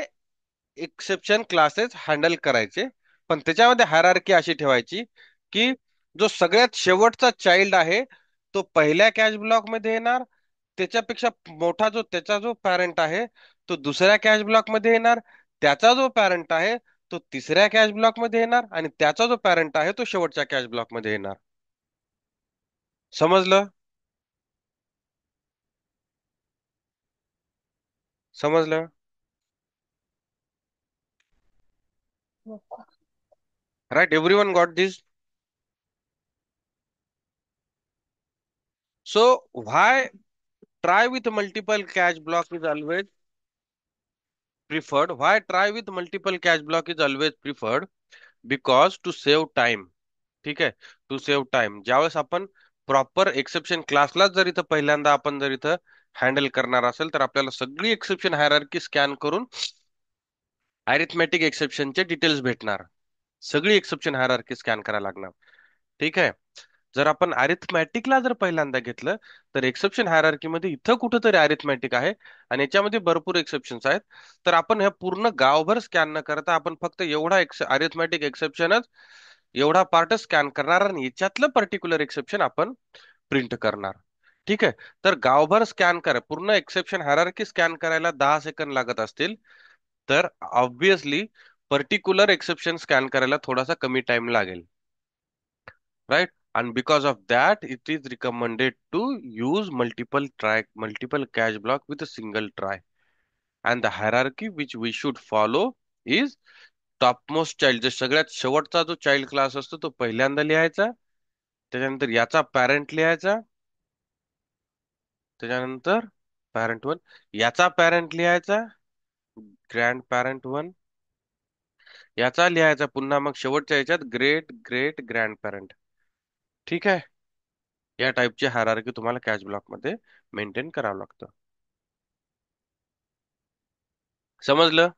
एक्सेप्शन क्लासेस हँडल करायचे. पण त्याच्यामध्ये हायरार्की अशी ठेवायची की जो सगळ्यात शेवटचा चाइल्ड आहे तो पहिल्या कॅच ब्लॉक मध्ये येणार, त्याच्यापेक्षा मोठा जो त्याचा जो पॅरेंट आहे तो दुसऱ्या कॅच ब्लॉक मध्ये येणार, त्याचा जो पॅरेंट आहे तो तिसऱ्या कॅच ब्लॉक मध्ये येणार, आणि त्याचा जो पॅरेंट आहे तो शेवटच्या कॅच ब्लॉक मध्ये येणार. समजलं? समजलं? Right, everyone got this? So why try with multiple catch block is always preferred? Why try with multiple catch block is always preferred? Because to save time. ठीक आहे, टू सेव्ह टाइम. ज्यावेळेस आपण proper exception क्लासलाच जर इथं पहिल्यांदा आपण जर इथं हँडल करणार असेल, तर आपल्याला सगळी एक्सेप्शन हायरार्की स्कॅन करून अरिथमेटिक एक्सेप्शनचे डिटेल्स भेटणार. सगळी एक्सेप्शन हायरार्की स्कॅन करायला लागणार. ठीक आहे. जर आपण अरिथमॅटिकला जर पहिल्यांदा घेतलं, तर एक्सेप्शन हायरार्की मध्ये इथं कुठंतरी अरिथमॅटिक आहे आणि याच्यामध्ये भरपूर एक्सेप्शन्स आहेत. तर आपण ह्या पूर्ण गावभर स्कॅन न करता आपण फक्त एवढा अरिथमॅटिक एक्सेप्शनच, एवढा पार्टच स्कॅन करणार आणि याच्यातलं पर्टिक्युलर एक्सेप्शन आपण प्रिंट करणार. ठीक आहे. तर गावभर स्कॅन करा, पूर्ण एक्सेप्शन हायरार्की स्कॅन करायला 10 सेकंद लागत असतील, तर ऑब्विसली पर्टिक्युलर एक्सेप्शन स्कॅन करायला थोडासा कमी टाइम लागेल. Right? And because of that, it is recommended to use multiple cache block with a single try. And the hierarchy which we should follow is topmost child. जे सगळ्यात शेवटचा जो child class असतो तो पहिल्यांदा लिहायचा, त्याच्यानंतर याचा पॅरेंट लिहायचा, त्याच्यानंतर पॅरेंट वन, याचा पॅरेंट लिहायचा, ग्रँड पॅरेंट वन, याचा लिहायचा पुन्हा मग शेवटच्या याच्यात ग्रेट ग्रेट ग्रँड पॅरेंट. ठीक आहे. या टाईपची हायरार्की तुम्हाला कॅच ब्लॉक मध्ये मेंटेन करावं लागतं. समजलं?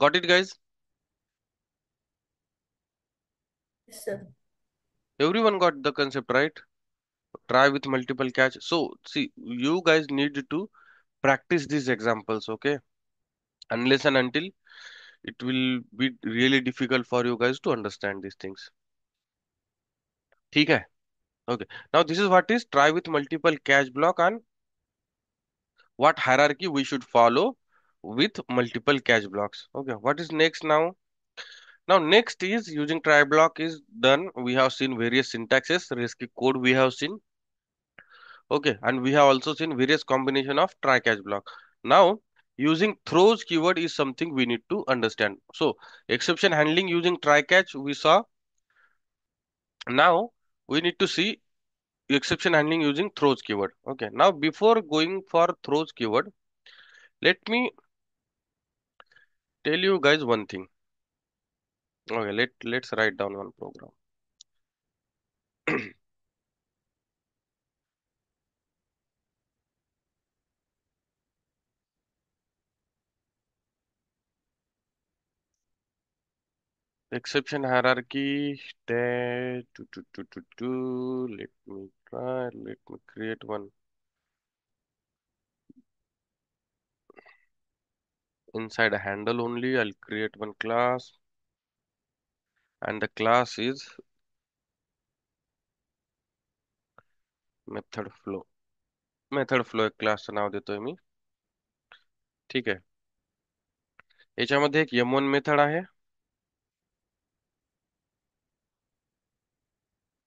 Got it guys? Yes, sir. Everyone got the concept, right? Try with multiple catch. So, see, you guys need to practice these examples, okay? Unless and until it will be really difficult for you guys to understand these things. ठीक है? Okay. Now, this is what is try with multiple catch block and what hierarchy we should follow with multiple catch blocks. Okay. What is next now? Now, next is using try block is done. We have seen various syntaxes, REST code we have seen. Okay, and we have also seen various combination of try catch block. Now, using throws keyword is something we need to understand. So, exception handling using try catch we saw. Now, we need to see exception handling using throws keyword. Okay, now before going for throws keyword, let me tell you guys one thing. Okay, let's write down one program. Exception hierarchy. Let me try. Let me create one. Inside a handle only, I'll create one class, and the class is method flow. Method flow एक क्लासचं नाव देतोय मी. ठीक आहे. याच्यामध्ये एक m1 method आहे.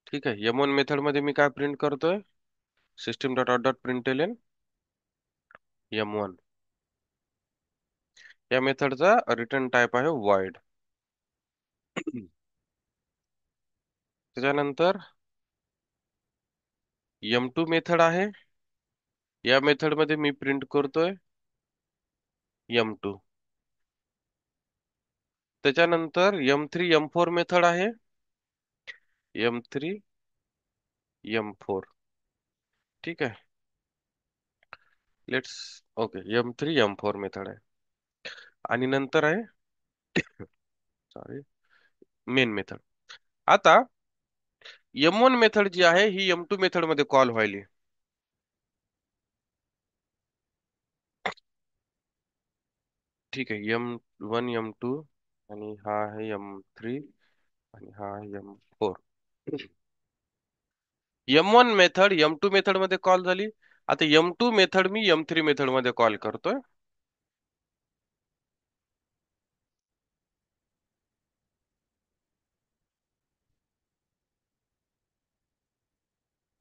ठीक आहे. m1 method मध्ये मी काय प्रिंट करतोय? System dot out dot println m1. या मेथडचा रिटर्न टाइप आहे void. त्याच्यानंतर m2 मेथड आहे. या मेथड मध्ये मी प्रिंट करतोय m2. त्याच्यानंतर M3 M4 मेथड आहे. M3 M4. ठीक आहे. Let's okay, M3 M4 method आहे. आणि नंतर आहे सॉरी मेन मेथड. आता M1 मेथड जी आहे ही M2 मेथड मध्ये कॉल व्हायली. ठीक आहे, M1 M2 आणि हा आहे M3 आणि हा आहे M4. M1 method M2 method मध्ये कॉल झाली. आता M2 मेथड मी M3 मेथड मध्ये कॉल करतोय.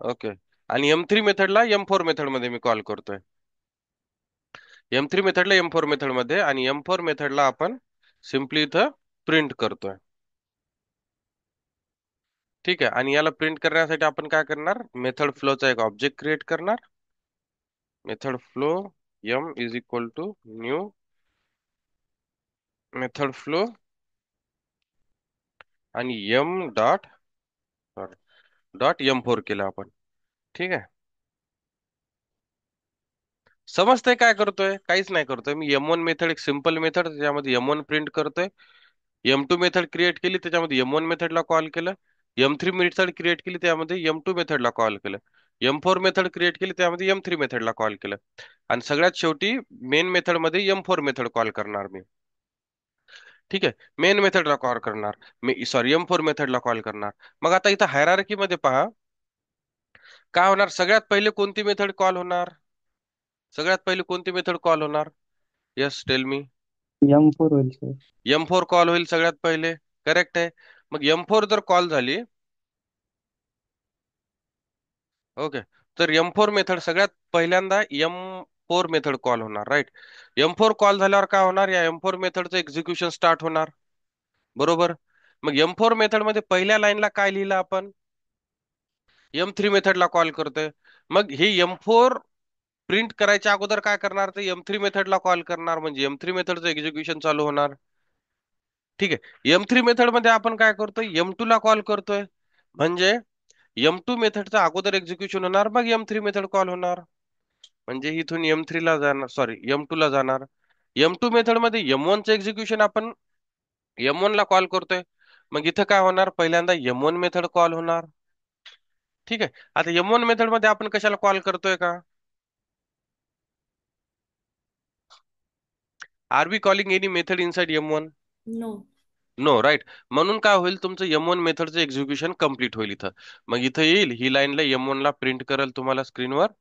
ओके. आणि M3 मेथडला M4 मेथड मध्ये मी कॉल करतोय. M3 मेथडला M4 मेथड मध्ये आणि M4 मेथडला आपण सिम्पली इथं प्रिंट करतोय. ठीक आहे. आणि याला प्रिंट करण्यासाठी आपण काय करणार, मेथड फ्लोचा एक ऑब्जेक्ट क्रिएट करणार. Method flow M is equal to new method flow आणि M डॉट M4 केलं आपण. ठीक आहे. समजतंय काय करतोय? काहीच नाही करतोय. मी M1 मेथड एक सिंपल मेथड त्याच्यामध्ये M1 प्रिंट करतोय. M2 मेथड क्रिएट केली त्याच्यामध्ये M1 मेथडला कॉल केलं. M3 मेथड क्रिएट केली त्यामध्ये M2 मेथडला कॉल केलं. M4 मेथड क्रिएट केली त्यामध्ये M3 मेथडला कॉल केलं. आणि सगळ्यात शेवटी मेन मेथड मध्ये M4 मेथड कॉल करणार मी. ठीक आहे. मेन मेथडला कॉल करणार मी, सॉरी M4 मेथडला कॉल करणार. मग आता इथं हायरार्की मध्ये पहा काय होणार. सगळ्यात पहिले कोणती मेथड कॉल होणार? सगळ्यात पहिले कोणती मेथड कॉल होणार? Yes tell me. M4 होईल सर. M4 कॉल होईल सगळ्यात पहिले. करेक्ट आहे. मग M4 जर कॉल झाली, ओके, तर M4 मेथड सगळ्यात पहिल्यांदा M4 मेथड कॉल होणार, राईट. M4 कॉल झाल्यावर काय होणार, या M4 मेथडचं एक्झिक्युशन स्टार्ट होणार. बरोबर. मग M4 मेथड मध्ये पहिल्या लाईनला काय लिहिलं आपण? M3 मेथडला कॉल करतोय. मग हे M4 प्रिंट करायच्या अगोदर काय करणार, ते M3 मेथडला कॉल करणार, म्हणजे M3 मेथडचं एक्झिक्युशन चालू होणार. ठीक आहे. M3 मेथड मध्ये आपण काय करतोय, M2 ला कॉल करतोय, म्हणजे M2 मेथडचा अगोदर एक्झिक्युशन होणार, मग M3 मेथड कॉल होणार. म्हणजे इथून M3 ला जाणार, सॉरी M2 ला जाणार. M2 मेथड मध्ये M1 चं एक्झिक्युशन आपण M1 ला कॉल करतोय. मग इथं काय होणार, पहिल्यांदा M1 मेथड कॉल होणार. ठीक आहे. आता M1 मेथड मध्ये आपण कशाला कॉल करतोय का? Are we calling any method inside M1? No. No, right. म्हणून काय होईल, तुमचं M1 मेथडचं एक्झिक्युशन कम्प्लीट होईल इथं. मग इथं येईल ही लाईनला M1 ला प्रिंट करेल तुम्हाला स्क्रीनवर.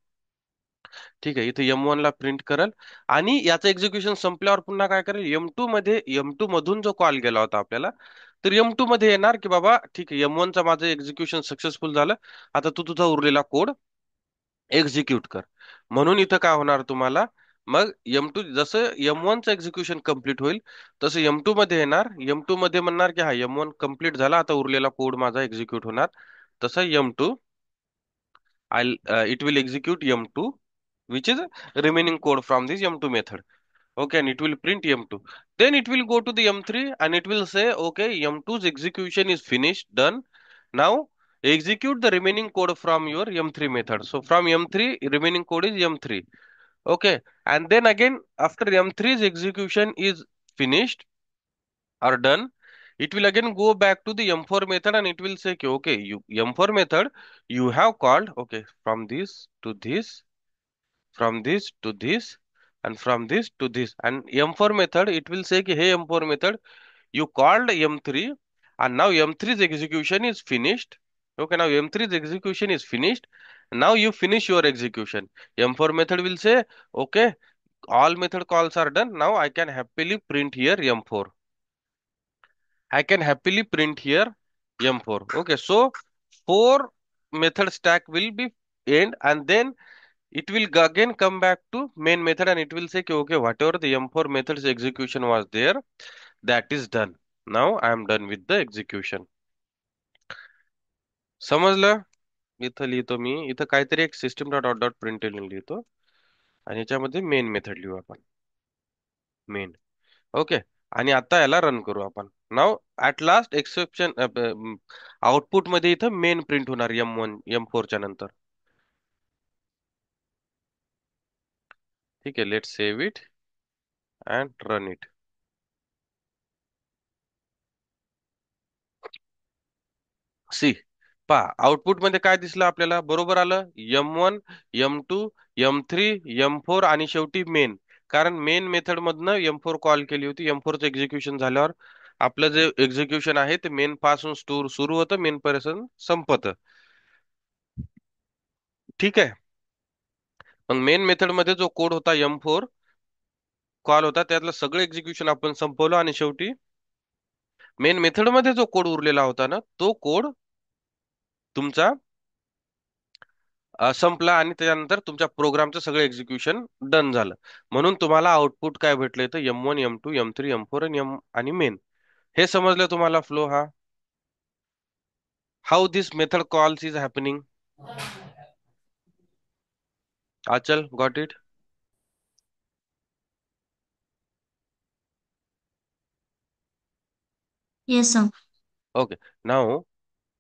ठीक आहे. इथे M1 ला प्रिंट करेल आणि याचं एक्झिक्युशन संपल्यावर पुन्हा काय करेल, M2 मध्ये, M2 मधून जो कॉल गेला होता आपल्याला, तर M2 मध्ये येणार की बाबा ठीक आहे, M1 चा माझं एक्झिक्युशन सक्सेसफुल झालं, आता तू तुझा उरलेला कोड एक्झिक्यूट कर. म्हणून इथं काय होणार तुम्हाला, मग M2 जसं M1 चं एक्झिक्युशन कम्प्लीट होईल तसं M2 मध्ये येणार. M2 मध्ये म्हणणार की हा M1 कम्प्लीट झाला, आता उरलेला कोड माझा एक्झिक्यूट होणार. तसं M2 it will execute M2, which is remaining code from this M2 method. Okay, and it will print M2. Then it will go to the M3 and it will say, okay, M2's execution is finished, done. Now execute the remaining code from your M3 method. So from M3, remaining code is M3. Okay, and then again after M3's execution is finished or done, it will again go back to the M4 method and it will say, okay, you M4 method you have called, okay, from this to this, from this to this, and from this to this. And M4 method it will say, hey M4 method, you called M3 and now M3's execution is finished. Okay, now M3's execution is finished. Now you finish your execution. M4 method will say, okay, all method calls are done. Now I can happily print here M4. I can happily print here M4. Okay, so four method stack will be end, and then it will again come back to main method and it will say, okay, whatever the M4 method's execution was there, that is done. Now I am done with the execution. समजलं? इथं लिहितो मी, इथं काहीतरी एक system dot out dot println लिहितो आणि याच्यामध्ये main method लिहू आपण. मेन. ओके. आणि आता याला रन करू आपण. नाव ऍट लास्ट एक्सेप्शन आउटपुट मध्ये इथं मेन प्रिंट होणार M1 M4 च्या नंतर. ठीक आहे, let save it and run it. See, पहा आउटपुट मध्ये काय दिसलं आपल्याला, बरोबर आलं. M1 M2 M3 M4 आणि शेवटी मेन. कारण मेन मेथड मधनं M4 कॉल केली होती. M4 चं एक्झिक्युशन झाल्यावर आपलं जे एक्झिक्युशन आहे ते मेन पासून सुरू होतं, मेन पर्यंत संपत. ठीक आहे. मग मेन मेथड मध्ये जो कोड होता M4 कॉल होता, त्यातलं सगळं एक्झिक्युशन आपण संपवलं आणि शेवटी मेन मेथड मध्ये जो कोड उरलेला होता ना, तो कोड तुमचा संपला आणि त्याच्यानंतर तुमच्या प्रोग्रामचं सगळं एक्झिक्युशन डन झालं. म्हणून तुम्हाला आउटपुट काय भेटलं, तर M1 M2 M3 M4 आणि मेन. हे समजलं तुम्हाला फ्लो हा, how this method calls is happening. Achal, got it? Yes, sir. Okay. Now,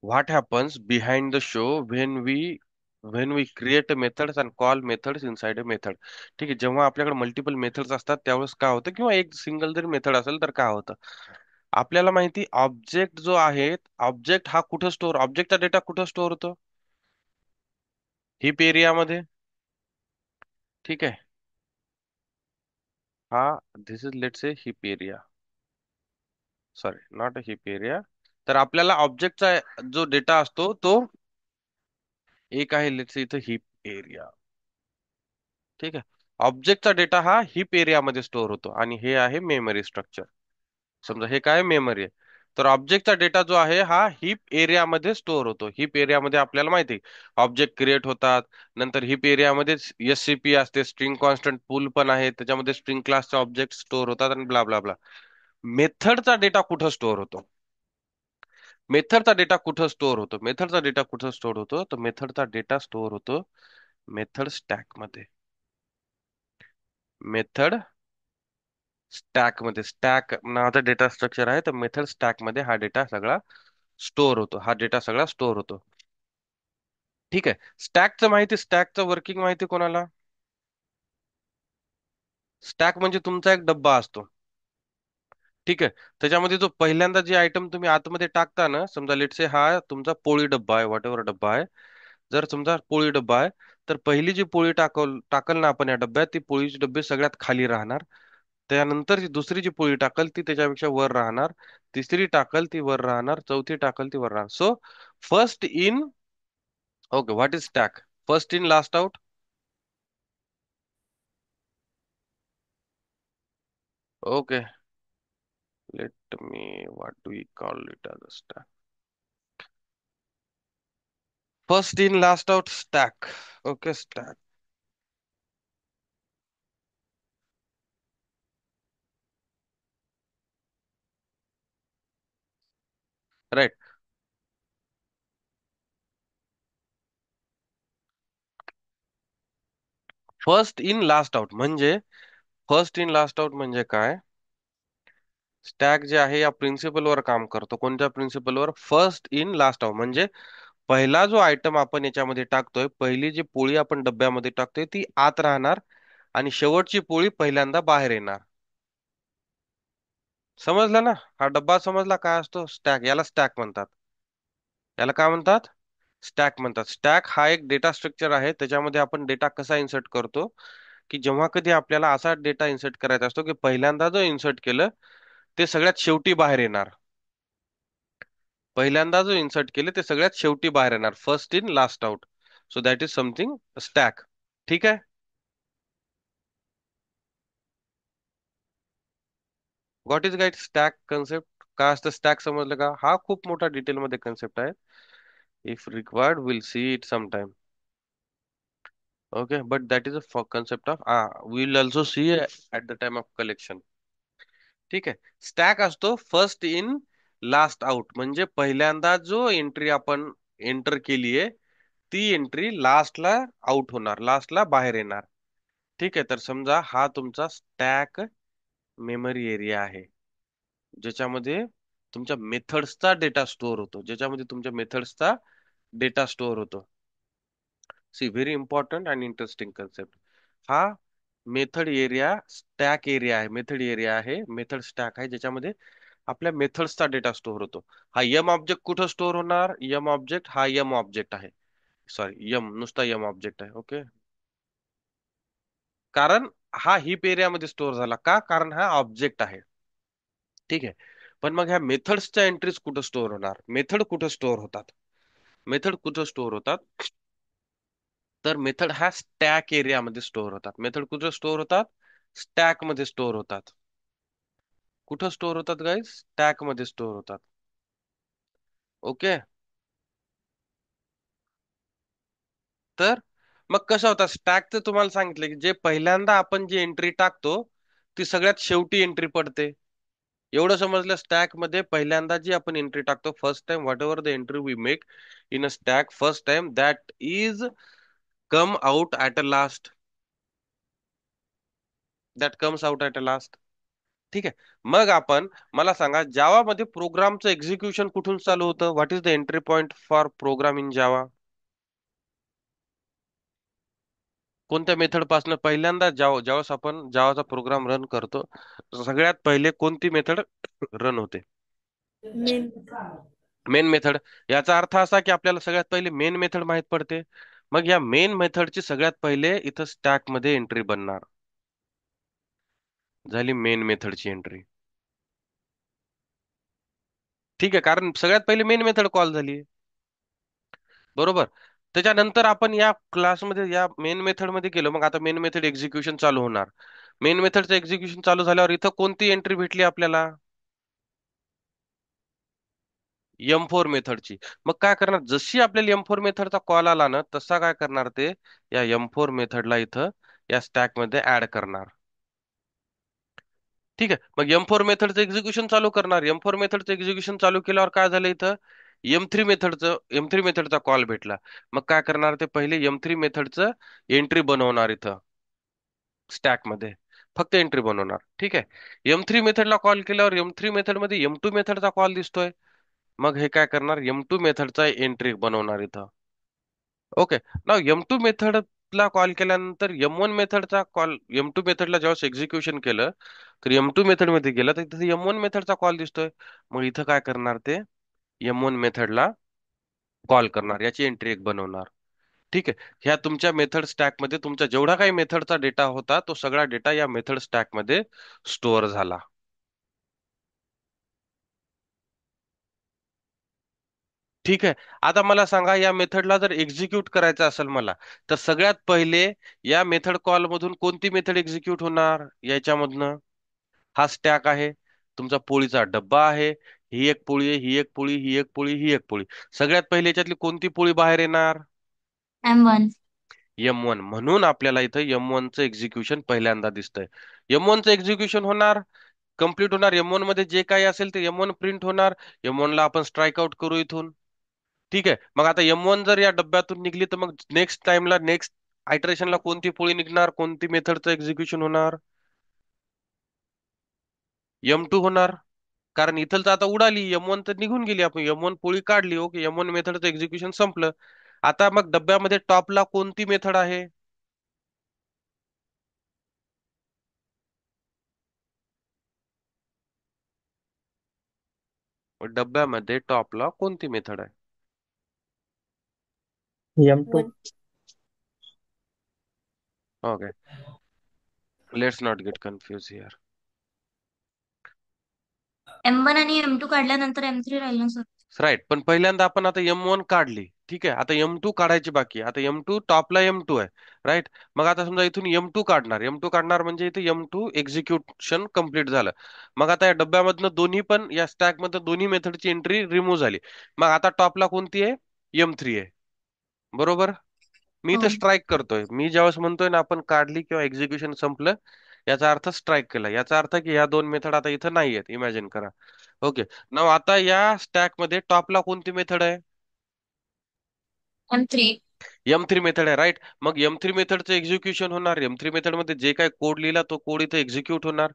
what happens behind the show when we create a methods and call methods inside a method? ठीक आहे, जेव्हा आपल्याकडे multiple methods असतात त्यावेळेस काय होतं, किंवा एक सिंगल जरी मेथड असेल तर काय होतं, आपल्याला माहिती ऑब्जेक्ट जो आहे, ऑब्जेक्ट हा कुठं स्टोअर, ऑब्जेक्टचा डेटा कुठं स्टोअर होतो, हिप एरियामध्ये. ठीक आहे. हा, this is let's say heap area, sorry not a heap area. तर आपल्याला ऑब्जेक्टचा जो डेटा असतो तो एक आहे, लेट्स से इथं हिप एरिया. ठीक आहे. ऑब्जेक्टचा डेटा हा हिप एरियामध्ये स्टोअर होतो आणि हे आहे मेमरी स्ट्रक्चर. समजा हे काय मेमरी आहे, तर ऑब्जेक्टचा डेटा जो आहे हा हिप एरियामध्ये स्टोअर होतो. हिप एरियामध्ये आपल्याला माहिती आहे ऑब्जेक्ट क्रिएट होतात. नंतर हिप एरियामध्ये SCP असते, स्ट्रिंग कॉन्स्टंट पूल पण आहे, त्याच्यामध्ये स्ट्रिंग क्लासचे ऑब्जेक्ट स्टोअर होतात आणि ब्ला ब्ला ब्ला. मेथडचा डेटा कुठं स्टोअर होतो, मेथडचा डेटा कुठं स्टोअर होतो, मेथडचा डेटा कुठं स्टोअर होतो, तर मेथडचा डेटा स्टोअर होतो मेथड स्टॅक मध्ये. मेथड स्टॅक मध्ये, स्टॅक नावाचा डेटा स्ट्रक्चर आहे, तर मेथड स्टॅक मध्ये हा डेटा सगळा स्टोअर होतो, हा डेटा सगळा स्टोअर होतो. ठीक आहे. स्टॅकचं माहिती, स्टॅकचं वर्किंग माहिती कोणाला, स्टॅक म्हणजे तुमचा एक डब्बा असतो. ठीक आहे. त्याच्यामध्ये जो पहिल्यांदा जे आयटम तुम्ही आतमध्ये टाकता ना, समजा लेट्स से हा तुमचा पोळी डब्बा आहे, व्हॉट एव्हर डब्बा आहे. जर समजा पोळी डब्बा आहे, तर पहिली जी पोळी टाकल ना आपण या डब्यात, ती पोळीची डब्बे सगळ्यात खाली राहणार. त्यानंतर दुसरी जी पोळी टाकल ती त्याच्यापेक्षा वर राहणार. तिसरी टाकल ती वर राहणार. चौथी टाकल ती वर राहणार. So first in, okay, what is stack, first in last out. Okay, let me, what do we call it as a stack, first in last out stack. Okay, stack. Right. First in last out म्हणजे, first in last out म्हणजे काय, stack जे आहे या प्रिन्सिपलवर काम करतो. कोणत्या प्रिन्सिपलवर, first in last out म्हणजे पहिला जो आयटम आपण याच्यामध्ये टाकतोय, पहिली जी पोळी आपण डब्यामध्ये टाकतोय ती आत राहणार आणि शेवटची पोळी पहिल्यांदा बाहेर येणार. समजलं ना, हा डब्बा समजला काय असतो, स्टॅक, याला स्टॅक म्हणतात. याला काय म्हणतात, स्टॅक म्हणतात. स्टॅक हा एक डेटा स्ट्रक्चर आहे, त्याच्यामध्ये आपण डेटा कसा इन्सर्ट करतो, की जेव्हा कधी आपल्याला असा डेटा इन्सर्ट करायचा असतो की पहिल्यांदा जो इन्सर्ट केलं ते सगळ्यात शेवटी बाहेर येणार. पहिल्यांदा जो इन्सर्ट केले ते सगळ्यात शेवटी बाहेर येणार, first in last out. So that is something stack. ठीक आहे. What is guide stack concept, काय असतं स्टॅक समजलं का, हा खूप मोठा डिटेल मध्ये कन्सेप्ट आहे. If required will see it sometime. Okay, but that is a concept of, will also see at the time of collection. ठीक आहे. स्टॅक असतो फर्स्ट इन लास्ट आउट म्हणजे पहिल्यांदा जो एंट्री आपण एंटर केलीये ती एंट्री लास्टला आउट होणार, लास्टला बाहेर येणार. ठीक आहे. तर समजा हा तुमचा स्टॅक मेमरी एरिया आहे. ज्याच्यामध्ये तुमच्या मेथड्सचा डेटा स्टोअर होतो, ज्याच्यामध्ये तुमच्या मेथड्सचा डेटा स्टोअर होतो. See very important and interesting concept. हा मेथड एरिया स्टॅक एरिया आहे, मेथड एरिया आहे, मेथड स्टॅक आहे, ज्याच्यामध्ये आपल्या मेथड्सचा डेटा स्टोअर होतो. हा यम ऑब्जेक्ट कुठं स्टोअर होणार? यम ऑब्जेक्ट हा यम ऑब्जेक्ट आहे, सॉरी यम नुसता यम ऑब्जेक्ट आहे. ओके, कारण हा हीप एरियामध्ये स्टोअर झाला का? कारण हा ऑब्जेक्ट आहे. ठीक आहे. पण मग ह्या मेथड्सच्या एंट्रीज कुठं स्टोअर होणार? मेथड कुठं स्टोअर होतात? मेथड कुठं स्टोअर होतात? तर मेथड ह्या स्टॅक एरियामध्ये स्टोअर होतात. मेथड कुठं स्टोअर होतात? स्टॅक मध्ये स्टोअर होतात. कुठं स्टोअर होतात गाईज? स्टॅक मध्ये स्टोअर होतात. ओके. तर मग कसं होतं स्टॅकचं? तुम्हाला सांगितलं की जे पहिल्यांदा आपण जी एंट्री टाकतो ती सगळ्यात शेवटी एंट्री पडते. एवढं समजलं? स्टॅक मध्ये पहिल्यांदा जी आपण एंट्री टाकतो, first time whatever the entry we make in a stack, first time that is come out at a last, that comes out at a last. ठीक आहे. मग आपण मला सांगा, जावा मध्ये प्रोग्रामचं एक्झिक्युशन कुठून चालू होतं? What is the entry point for program in Java? कोणत्या मेथड पासून पहिल्यांदा ज्यावेळेस आपण जावाचा प्रोग्राम रन करतो, सगळ्यात पहिले कोणती मेथड रन होते? मेन. Main method. याचा अर्थ असा की आपल्याला सगळ्यात पहिले मेन मेथड माहित पडते. मग या मेन मेथडची सगळ्यात पहिले इथं स्टॅक मध्ये एंट्री बनणार. झाली मेन मेथडची एंट्री. ठीक आहे, कारण सगळ्यात पहिले मेन मेथड कॉल झाली, बरोबर. त्याच्यानंतर आपण या क्लासमध्ये या मेन मेथड मध्ये गेलो, मग आता मेन मेथड एक्झिक्युशन चालू होणार. मेन मेथडचं एक्झिक्युशन चालू झाल्यावर इथं कोणती एंट्री भेटली आपल्याला? M4 मेथडची. मग काय करणार? जशी आपल्याला M4 मेथडचा कॉल आला ना, तसा काय करणार ते या M4 मेथडला इथं या स्टॅक मध्ये ऍड करणार. ठीक आहे. मग M4 मेथडचं एक्झिक्युशन चालू करणार. M4 मेथडचं एक्झिक्युशन चालू केल्यावर काय झालं इथं? M3 मेथडचा कॉल भेटला. मग काय करणार ते? पहिले M3 मेथडचं एंट्री बनवणार इथं स्टॅक मध्ये, फक्त एंट्री बनवणार. ठीक आहे. M3 मेथडला कॉल केल्यावर M3 मेथड मध्ये M2 मेथडचा कॉल दिसतोय. मग हे काय करणार? M2 मेथडचा एंट्री बनवणार इथं. ओके. नाव M2 मेथडला कॉल केल्यानंतर M1 मेथडचा कॉल, M2 मेथडला जेव्हा एक्झिक्युशन केलं तर M2 मेथड मध्ये गेलं तर तिथे M1 मेथडचा कॉल दिसतोय. मग इथं काय करणार ते? M1 मेथडला कॉल करणार, याची एंट्री एक बनवणार. ठीक आहे. ह्या तुमच्या मेथड स्टॅक मध्ये तुमच्या जेवढा काही मेथडचा डेटा होता तो सगळा डेटा या मेथड स्टॅक मध्ये स्टोअर झाला. ठीक आहे. आता मला सांगा, या मेथडला जर एक्झिक्यूट करायचं असेल मला, तर सगळ्यात पहिले या मेथड कॉल मधून कोणती मेथड एक्झिक्यूट होणार? याच्यामधनं हा स्टॅक आहे, तुमचा पोळीचा डब्बा आहे, ही एक पोळी आहे, ही एक पोळी, ही एक पोळी, ही एक पोळी. सगळ्यात पहिले याच्यातली कोणती पोळी बाहेर येणार? M1. M1. म्हणून आपल्याला इथं M1 चं एक्झिक्युशन पहिल्यांदा दिसतंय. M1 चं एक्झिक्युशन होणार, कम्प्लीट होणार. M1 मध्ये जे काही असेल ते M1 प्रिंट होणार. M1 ला आपण स्ट्राईक आउट करू इथून. ठीक आहे. मग आता M1 जर या डब्यातून निघली तर मग नेक्स्ट टाइमला, नेक्स्ट आयटरेशनला कोणती पोळी निघणार? कोणती मेथडचं एक्झिक्युशन होणार? M2 होणार. कारण इथं तर आता उडाली, M1 तर निघून गेली, आपण M1 पोळी काढली. ओके, M1 मेथडचं एक्झिक्युशन संपलं. आता मग डब्यामध्ये टॉपला कोणती मेथड आहे? डब्यामध्ये टॉपला कोणती मेथड आहे? M2. Okay, let's not gate confuse here. M1 आणि M2 काढल्यानंतर M3 राहील ना सर? राईट. पण पहिल्यांदा आपण आता M1 काढली. ठीक आहे. आता M2 काढायची बाकी आहे. आता M2 टॉपला M2 आहे. राईट. मग आता समजा इथून M2 काढणार. M2 काढणार म्हणजे इथे M2 एक्झिक्युशन कम्प्लीट झालं. मग आता या डब्यामधनं दोन्ही पण या स्टॅक मधनं दोन्ही मेथडची एंट्री रिमूव्ह झाली. मग आता टॉपला कोणती आहे? M3 आहे, बरोबर. मी हो. इथे स्ट्राईक करतोय. मी ज्यावेळेस म्हणतोय ना आपण काढली किंवा एक्झिक्युशन संपलं, याचा अर्थ स्ट्राईक केला. याचा अर्थ की या दोन मेथड आता इथं नाही आहेत. इमॅजिन करा. ओके. नाव आता या स्टॅक मध्ये टॉपला कोणती मेथड आहे? M3. M3 मेथड आहे, राईट. मग M3 मेथडचं एक्झिक्युशन होणार. M3 मेथड मध्ये जे काही कोड लिहिला तो कोड इथे एक्झिक्यूट होणार.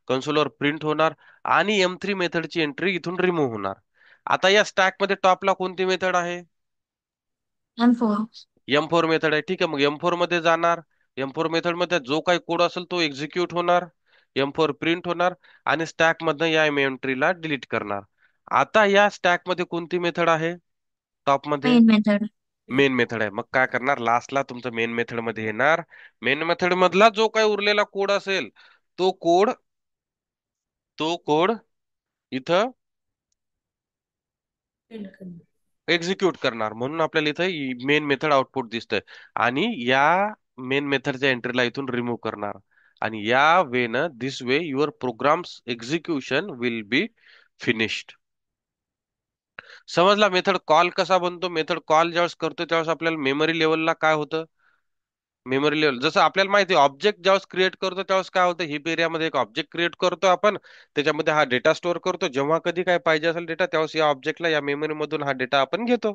कन्सोलवर प्रिंट होणार आणि M3 मेथडची एंट्री इथून रिमूव्ह होणार. आता या स्टॅक मध्ये टॉपला कोणती मेथड आहे? M4. M4 मेथड आहे. ठीक आहे, मग M4 मध्ये जाणार. M4 मेथड मध्ये जो काही कोड असेल तो एक्झिक्यूट होणार, M4 प्रिंट होणार आणि स्टॅक मधनं या एंट्रीला डिलीट करणार. आता या स्टॅक मध्ये कोणती मेथड आहे? टॉप मध्ये Main method. मेन मेथड आहे. मग काय करणार? लास्टला तुमचं मेन मेथड मध्ये येणार. मेन मेथड मधला जो काही उरलेला कोड असेल तो कोड इथं एक्झिक्यूट करणार. म्हणून आपल्याला इथं मेन मेथड आउटपुट दिसतंय आणि या मेन मेथडच्या एंट्रीला इथून रिमूव्ह करणार. आणि या वेनं this way your programs execution will be finished. समजला मेथड कॉल कसा बनतो? मेथड कॉल ज्यावेळेस करतो त्यावेळेस आपल्याला मेमरी लेवलला काय होतं? मेमरी लेवल जसं आपल्याला माहिती आहे, ऑब्जेक्ट ज्यावेळेस क्रिएट करतो त्यावेळेस काय होतं? हिप एरियामध्ये एक ऑब्जेक्ट क्रिएट करतो आपण, त्याच्यामध्ये हा डेटा स्टोअर करतो. जेव्हा कधी काय पाहिजे असेल डेटा त्यावेळेस या ऑब्जेक्टला या मेमरी मधून हा डेटा आपण घेतो.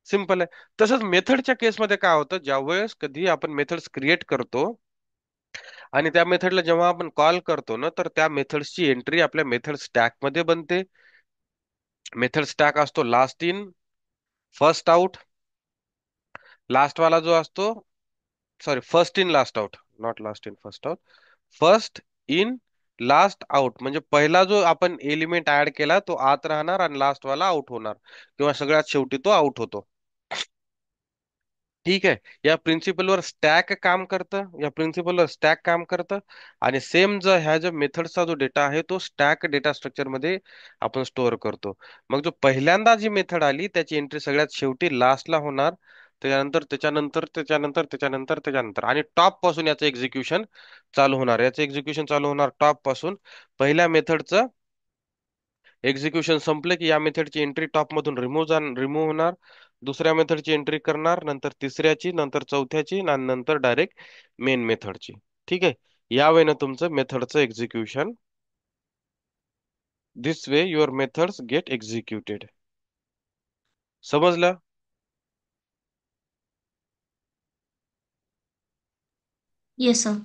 सिंपल आहे. तसंच मेथडच्या केसमध्ये काय होतं? ज्यावेळेस कधी आपण मेथड्स क्रिएट करतो आणि त्या मेथडला जेव्हा आपण कॉल करतो ना, तर त्या मेथड्सची एंट्री आपल्या मेथड स्टॅक मध्ये बनते. मेथड स्टॅक असतो last in first out. Last वाला जो असतो, sorry, first in last out, not last in first out, first in last out. म्हणजे पहिला जो आपण एलिमेंट ऍड केला तो आत राहणार आणि लास्ट वाला आउट होणार, किंवा सगळ्यात शेवटी तो आउट होतो. ठीक आहे. या प्रिन्सिपलवर स्टॅक काम करतं, या प्रिन्सिपलवर स्टॅक काम करतं. आणि सेम जो ह्या जो मेथडचा जो डेटा आहे तो स्टॅक डेटा स्ट्रक्चर मध्ये आपण स्टोअर करतो. मग जो पहिल्यांदा जी मेथड आली त्याची एंट्री सगळ्यात शेवटी लास्टला होणार, त्याच्यानंतर आणि टॉप पासून याचं एक्झिक्युशन चालू होणार. याचं एक्झिक्युशन चालू होणार टॉप पासून. पहिल्या मेथडचं एक्झिक्युशन संपलं की या मेथडची एंट्री टॉप मधून रिमूव्ह होणार. दुसऱ्या मेथडची एंट्री करणार, नंतर तिसऱ्याची, नंतर चौथ्याची आणि नंतर डायरेक्ट मेन मेथडची. ठीक आहे. या वेळेनं तुमचं मेथडचं execution, this way your methods get executed. समजलं? Yes, sir.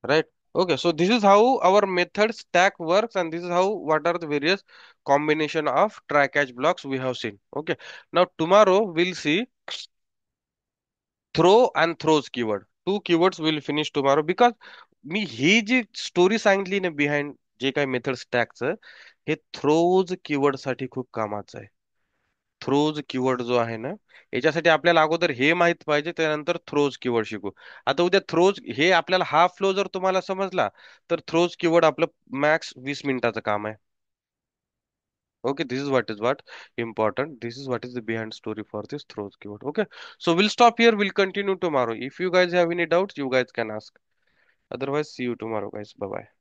Right? Okay, so this is how our method stack works, and this is how what are the various combination of try catch blocks we have seen. Okay, now tomorrow we'll see throw and throws keyword. Two keywords will finish tomorrow, because मी ही जी story सांगितली ना behind जे काही method स्टॅकचं, हे throws keyword साठी खूप कामाचं आहे. थ्रोज कीवर्ड जो आहे ना, याच्यासाठी आपल्याला अगोदर हे माहित पाहिजे, त्यानंतर थ्रोज कीवर्ड शिकू. आता उद्या थ्रोज हे आपल्याला हा फ्लो जर तुम्हाला समजला तर थ्रोज कीवर्ड आपलं मॅक्स 20 मिनिटाचं काम आहे. Okay, this is what important. This is what is the behind story for this throws keyword. Okay, so we'll stop here. We'll continue tomorrow. If you guys have any doubts, you guys can ask. Otherwise, see you tomorrow, guys. Bye bye.